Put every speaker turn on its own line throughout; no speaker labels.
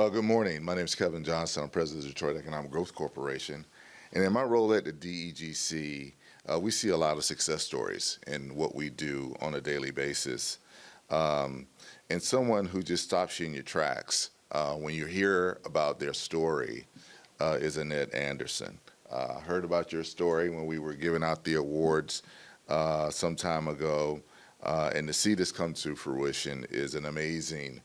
Good morning. My name is Kevin Johnson. I'm president of Detroit Economic Growth Corporation. And in my role at the DEGC, we see a lot of success stories in what we do on a daily basis. And someone who just stops you in your tracks when you hear about their story is Annette Anderson. I heard about your story when we were giving out the awards some time ago. And to see this come to fruition is an amazing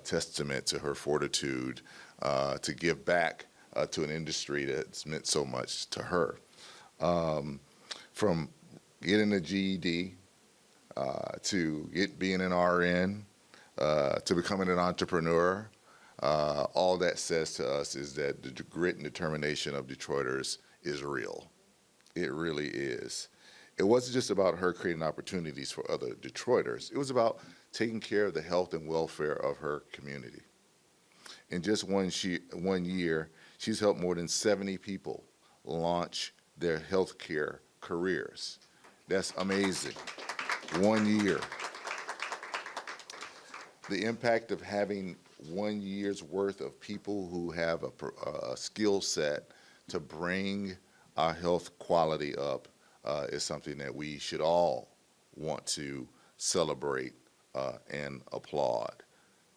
testament to her fortitude to give back to an industry that's meant so much to her. From getting a GED to being an RN to becoming an entrepreneur, all that says to us is that the grit and determination of Detroiters is real. It really is. It wasn't just about her creating opportunities for other Detroiters. It was about taking care of the health and welfare of her community. In just one year, she's helped more than 70 people launch their healthcare careers. That's amazing. 1 year. The impact of having 1 year's worth of people who have a skill set to bring our health quality up is something that we should all want to celebrate and applaud.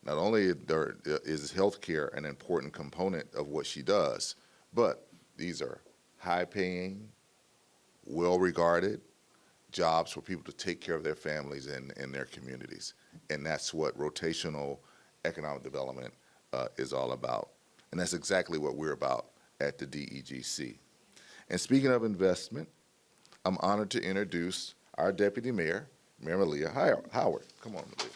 Not only is healthcare an important component of what she does, but these are high-paying, well-regarded jobs for people to take care of their families and their communities. And that's what rotational economic development is all about. And that's exactly what we're about at the DEGC. And speaking of investment, I'm honored to introduce our Deputy Mayor, Mayor Malia Howard. Come on, Malia.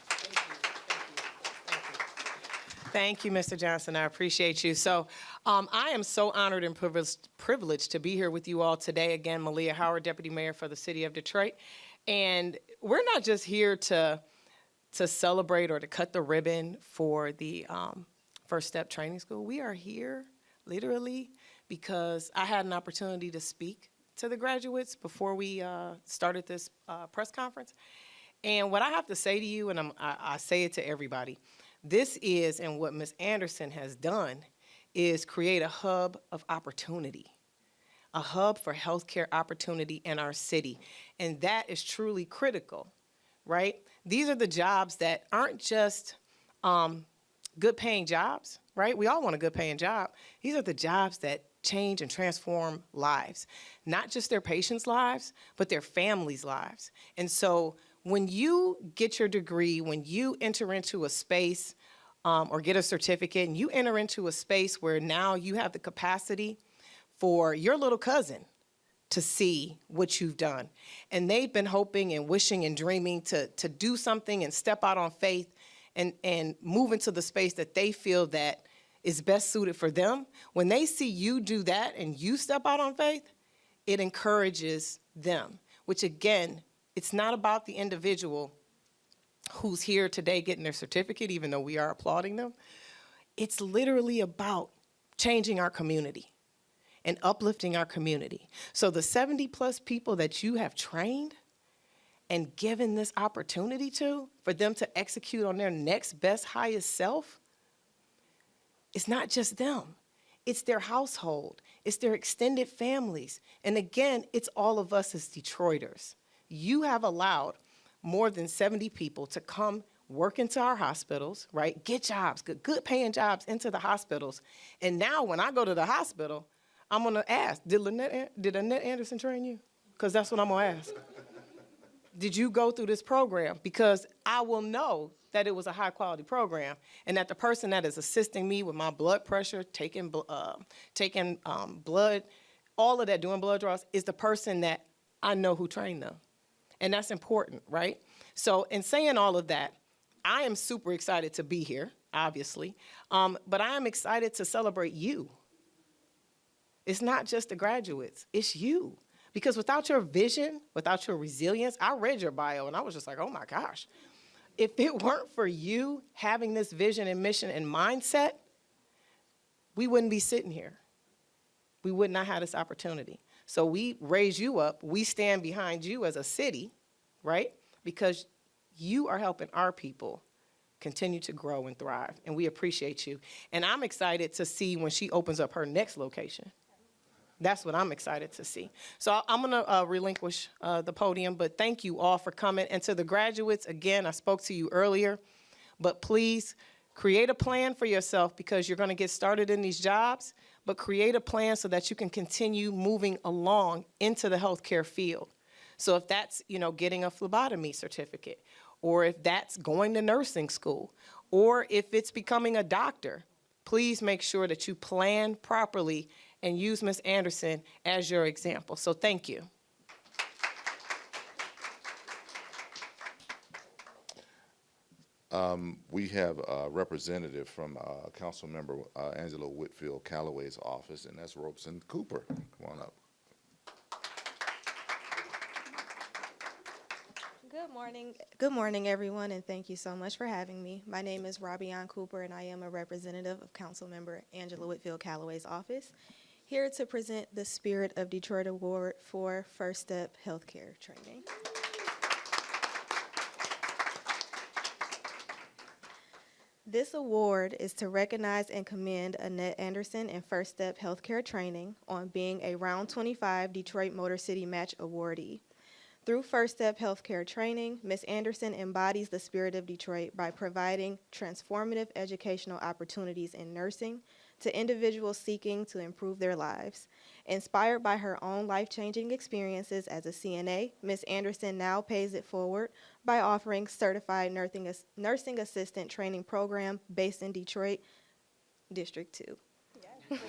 Thank you, Mr. Johnson. I appreciate you. So I am so honored and privileged to be here with you all today. Again, Malia Howard, Deputy Mayor for the City of Detroit. And we're not just here to celebrate or to cut the ribbon for the First Step Training School. We are here literally because I had an opportunity to speak to the graduates before we started this press conference. And what I have to say to you, and I say it to everybody, this is, and what Ms. Anderson has done, is create a hub of opportunity, a hub for healthcare opportunity in our city. And that is truly critical, right? These are the jobs that aren't just good paying jobs, right? We all want a good paying job. These are the jobs that change and transform lives, not just their patients' lives, but their families' lives. And so when you get your degree, when you enter into a space or get a certificate and you enter into a space where now you have the capacity for your little cousin to see what you've done. And they've been hoping and wishing and dreaming to do something and step out on faith and move into the space that they feel that is best suited for them. When they see you do that and you step out on faith, it encourages them, which again, it's not about the individual who's here today getting their certificate, even though we are applauding them. It's literally about changing our community and uplifting our community. So the 70 plus people that you have trained and given this opportunity to, for them to execute on their next best, highest self, it's not just them. It's their household. It's their extended families. And again, it's all of us as Detroiters. You have allowed more than 70 people to come work into our hospitals, right? Get jobs, good paying jobs into the hospitals. And now when I go to the hospital, I'm going to ask, did Annette Anderson train you? Because that's what I'm going to ask. Did you go through this program? Because I will know that it was a high quality program and that the person that is assisting me with my blood pressure, taking blood, all of that, doing blood draws, is the person that I know who trained them. And that's important, right? So in saying all of that, I am super excited to be here, obviously, but I am excited to celebrate you. It's not just the graduates, it's you. Because without your vision, without your resilience, I read your bio and I was just like, oh my gosh. If it weren't for you having this vision and mission and mindset, we wouldn't be sitting here. We would not have this opportunity. So we raise you up. We stand behind you as a city, right? Because you are helping our people continue to grow and thrive. And we appreciate you. And I'm excited to see when she opens up her next location. That's what I'm excited to see. So I'm going to relinquish the podium, but thank you all for coming. And to the graduates, again, I spoke to you earlier, but please create a plan for yourself because you're going to get started in these jobs, but create a plan so that you can continue moving along into the healthcare field. So if that's, getting a phlebotomy certificate, or if that's going to nursing school, or if it's becoming a doctor, please make sure that you plan properly and use Ms. Anderson as your example. So thank you.
We have a representative from Councilmember Angela Whitfield Callaway's office, and that's Robeson Cooper. Come on up.
Good morning, everyone, and thank you so much for having me. My name is Robion Cooper, and I am a representative of Councilmember Angela Whitfield Callaway's office, here to present the Spirit of Detroit Award for First Step Healthcare Training. This award is to recognize and commend Annette Anderson and First Step Healthcare Training on being a Round 25 Detroit Motor City Match awardee. Through First Step Healthcare Training, Ms. Anderson embodies the spirit of Detroit by providing transformative educational opportunities in nursing to individuals seeking to improve their lives. Inspired by her own life-changing experiences as a CNA, Ms. Anderson now pays it forward by offering certified nursing assistant training program based in Detroit, District 2. Yes.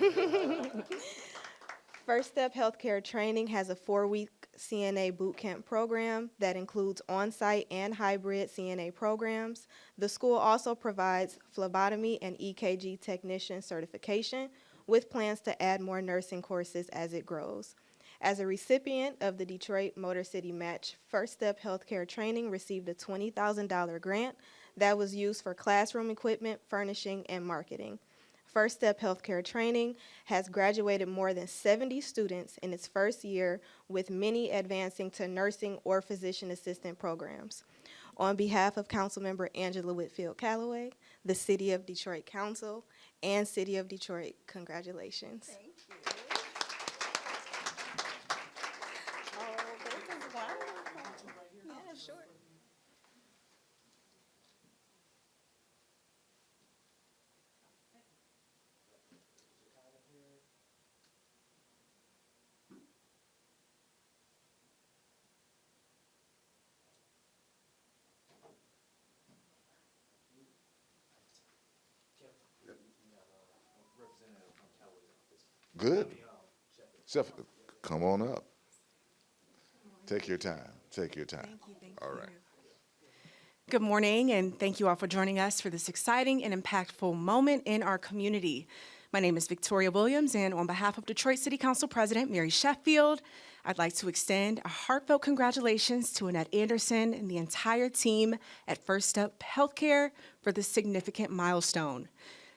First Step Healthcare Training has a 4-week CNA bootcamp program that includes on-site and hybrid CNA programs. The school also provides phlebotomy and EKG technician certification with plans to add more nursing courses as it grows. As a recipient of the Detroit Motor City Match, First Step Healthcare Training received a $20,000 grant that was used for classroom equipment, furnishing, and marketing. First Step Healthcare Training has graduated more than 70 students in its first year, with many advancing to nursing or physician assistant programs. On behalf of Councilmember Angela Whitfield Callaway, the City of Detroit Council, and City of Detroit, congratulations.
Thank you. Oh, this is wonderful. Yeah, sure.
Good. Chef, come on up. Take your time. Take your time.
Thank
All
you.
right.
Good morning, and thank you all for joining us for this exciting and impactful moment in our community. My name is Victoria Williams, and on behalf of Detroit City Council President Mary Sheffield, I'd like to extend a heartfelt congratulations to Annette Anderson and the entire team at First Step Healthcare for this significant milestone.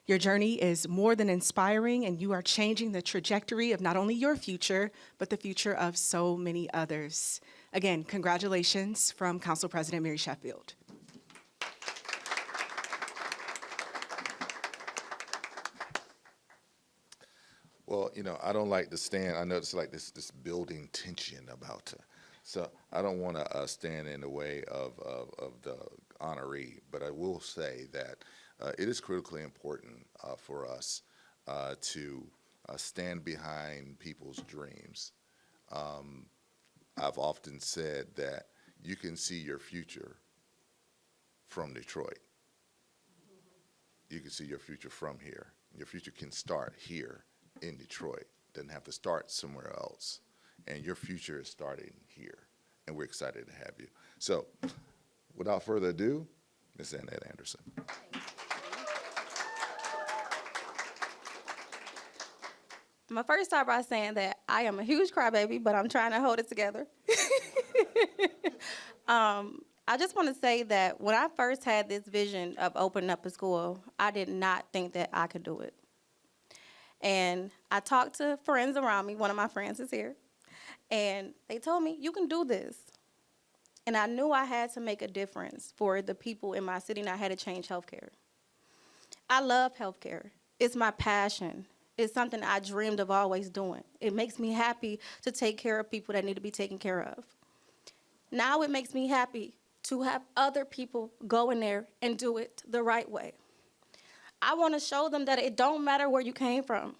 Your journey is more than inspiring, and you are changing the trajectory of not only your future, but the future of so many others. Again, congratulations from Council President Mary Sheffield.
Well, I don't like to stand. I know it's like this building tension about to. So I don't want to stand in the way of the honoree, but I will say that it is critically important for us to stand behind people's dreams. I've often said that you can see your future from Detroit. You can see your future from here. Your future can start here in Detroit. Doesn't have to start somewhere else. And your future is starting here. And we're excited to have you. So, without further ado, Ms. Annette Anderson.
I'm gonna first start by saying that I am a huge crybaby, but I'm trying to hold it together. I just want to say that when I first had this vision of opening up a school, I did not think that I could do it. And I talked to friends around me. One of my friends is here. And they told me, you can do this. And I knew I had to make a difference for the people in my city, and I had to change healthcare. I love healthcare. It's my passion. It's something I dreamed of always doing. It makes me happy to take care of people that need to be taken care of. Now it makes me happy to have other people go in there and do it the right way. I want to show them that it don't matter where you came from.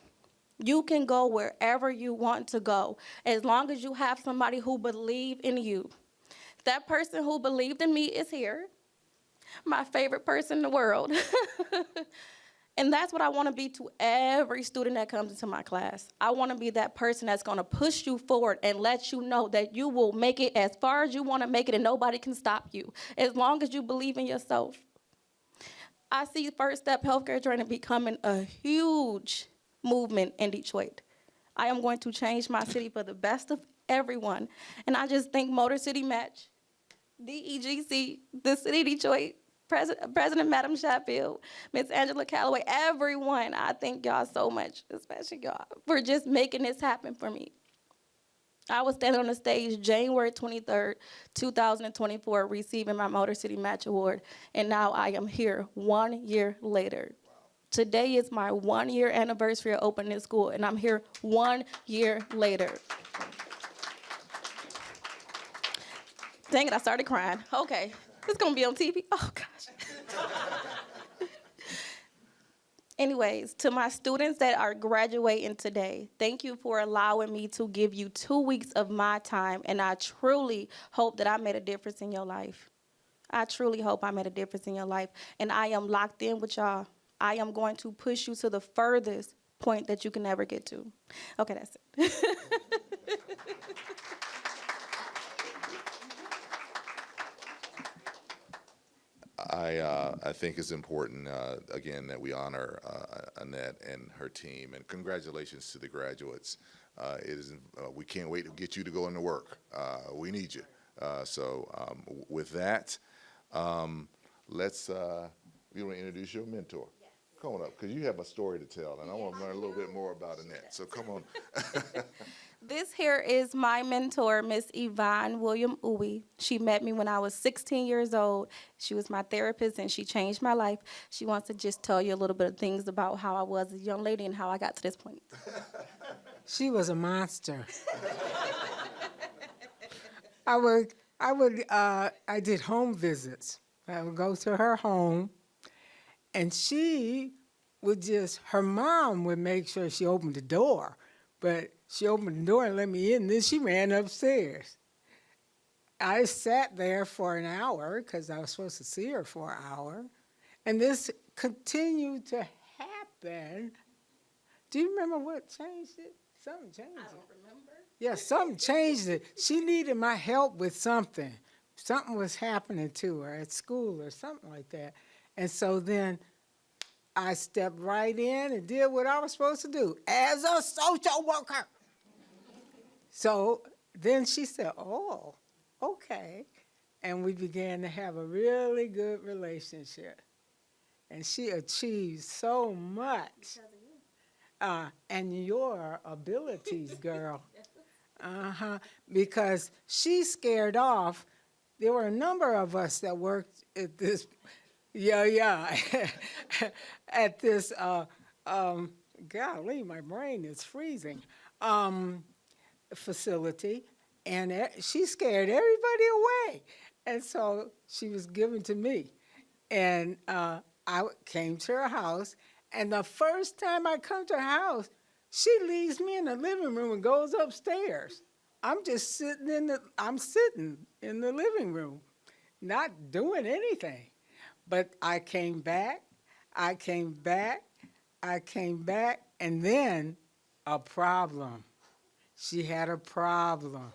You can go wherever you want to go, as long as you have somebody who believes in you. That person who believed in me is here, my favorite person in the world. And that's what I want to be to every student that comes into my class. I want to be that person that's going to push you forward and let you know that you will make it as far as you want to make it and nobody can stop you, as long as you believe in yourself. I see First Step Healthcare Training becoming a huge movement in Detroit. I am going to change my city for the best of everyone. And I just think Motor City Match, DEGC, the city of Detroit, President Madam Sheffield, Miss Angela Calloway, everyone, I thank y'all so much, especially y'all, for just making this happen for me. I was standing on the stage January 23rd, 2024, receiving my Motor City Match Award, and now I am here 1 year later. Today is my 1 year anniversary of opening this school, and I'm here 1 year later. Dang it, I started crying. Okay, it's gonna be on TV. Oh, gosh. Anyways, to my students that are graduating today, thank you for allowing me to give you 2 weeks of my time, and I truly hope that I made a difference in your life. I truly hope I made a difference in your life, and I am locked in with y'all. I am going to push you to the furthest point that you can ever get to. Okay, that's it.
I think it's important, again, that we honor Annette and her team, and congratulations to the graduates. We can't wait to get you to go into work. We need you. With that, let's, you want to introduce your mentor? Yes. Come on up, because you have a story to tell, and I want to learn a little bit more about Annette, so come on.
This here is my mentor, Miss Yvonne William Uwe. She met me when I was 16 years old. She was my therapist, and she changed my life. She wants to just tell you a little bit of things about how I was as a young lady and how I got to this point.
She was a monster. I did home visits. I would go to her home, and her mom would make sure she opened the door, but she opened the door and let me in, then she ran upstairs. I sat there for an hour because I was supposed to see her for an hour, and this continued to happen. Do you remember what changed it? Something changed it. I don't remember. Yeah, something changed it. She needed my help with something. Something was happening to her at school or something like that. And so then I stepped right in and did what I was supposed to do as a social worker. So then she said, oh, okay. And we began to have a really good relationship. And she achieved so much. And your abilities, girl. Because she scared off, there were a number of us that worked at this, at this, golly, my brain is freezing, facility, and she scared everybody away. And so she was given to me. And I came to her house, and the first time I come to her house, she leaves me in the living room and goes upstairs. I'm just sitting in the living room, not doing anything. But I came back, and then a problem. She had a problem.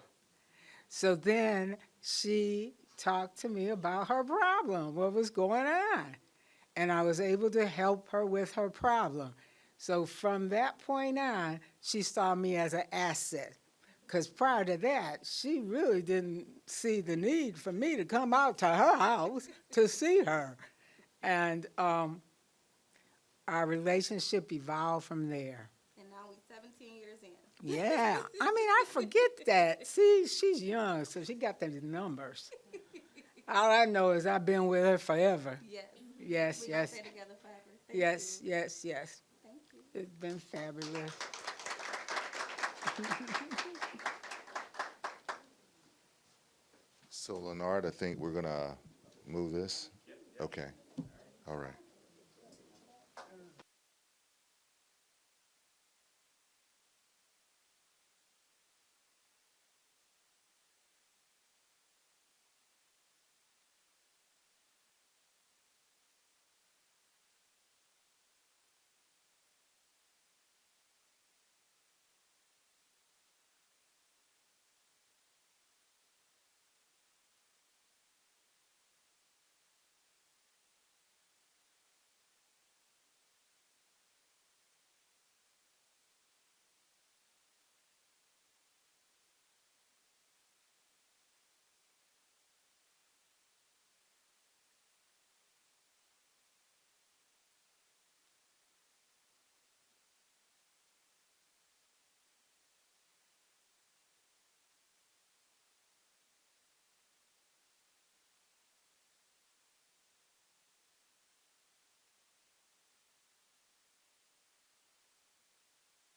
So then she talked to me about her problem, what was going on. And I was able to help her with her problem. So from that point on, she saw me as an asset. Because prior to that, she really didn't see the need for me to come out to her house to see her. And our relationship evolved from there.
And now we're 17 years in.
Yeah. I mean, I forget that. See, she's young, so she got the numbers. All I know is I've been with her forever.
Yes.
Yes, yes,
together forever.
yes, yes, yes.
Thank you.
It's been fabulous.
So Leonard, I think we're gonna move this? Okay, all right.